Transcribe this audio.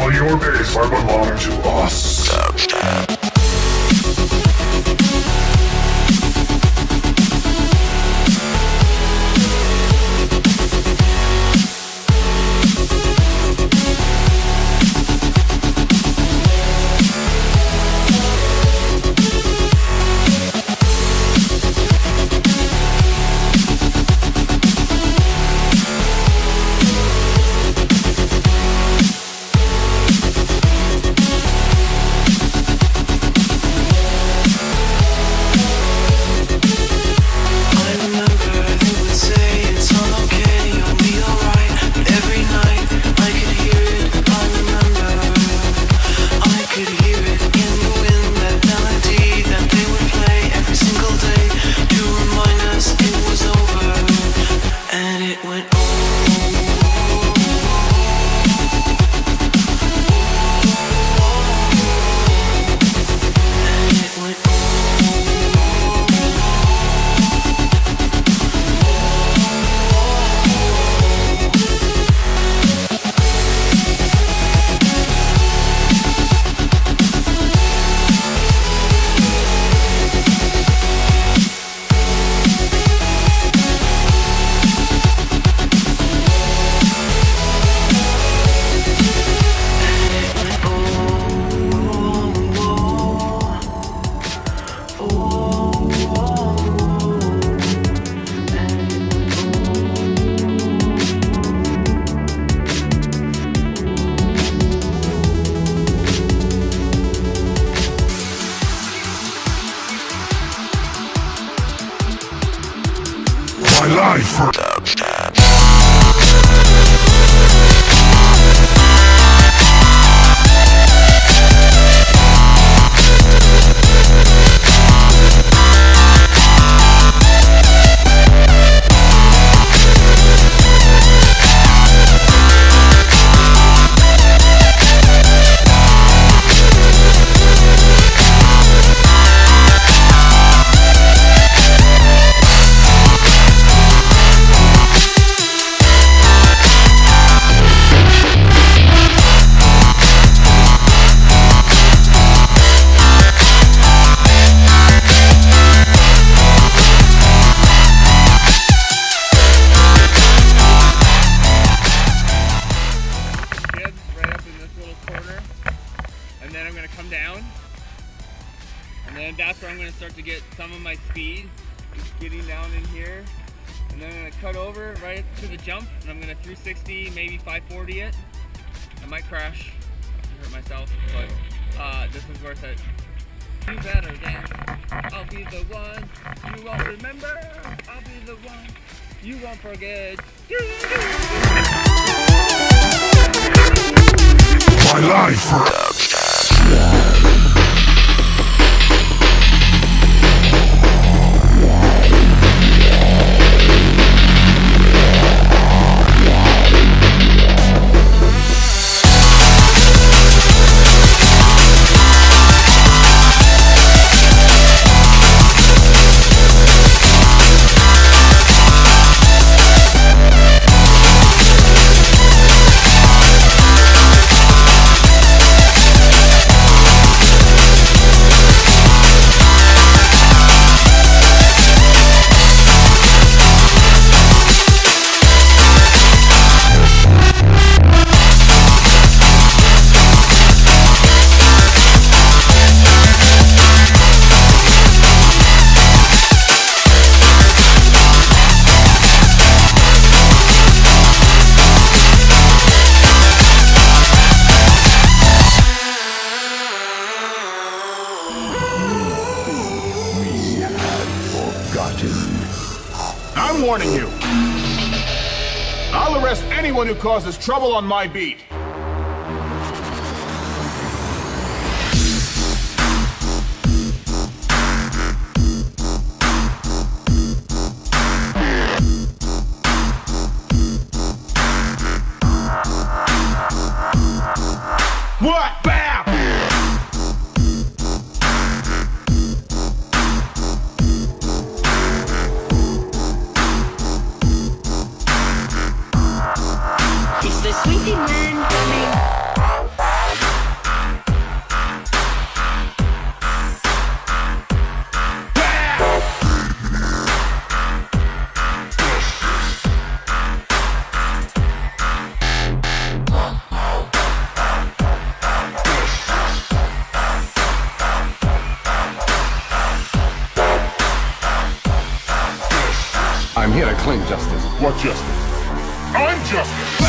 All your base are belong to us. My life for and then I'm going to come down, and then that's where I'm going to start to get some of my speed, just getting down in here, and then I'm going to cut over right to the jump, and I'm going to 360, maybe 540 it. I might crash, hurt myself, but this is worth it. You better dance, I'll be the one, you won't remember, I'll be the one, you won't forget. my life for I'm warning you. I'll arrest anyone who causes trouble on my beat. What? Bam! It's the sweetie man coming. claim justice. What justice? I'm justice!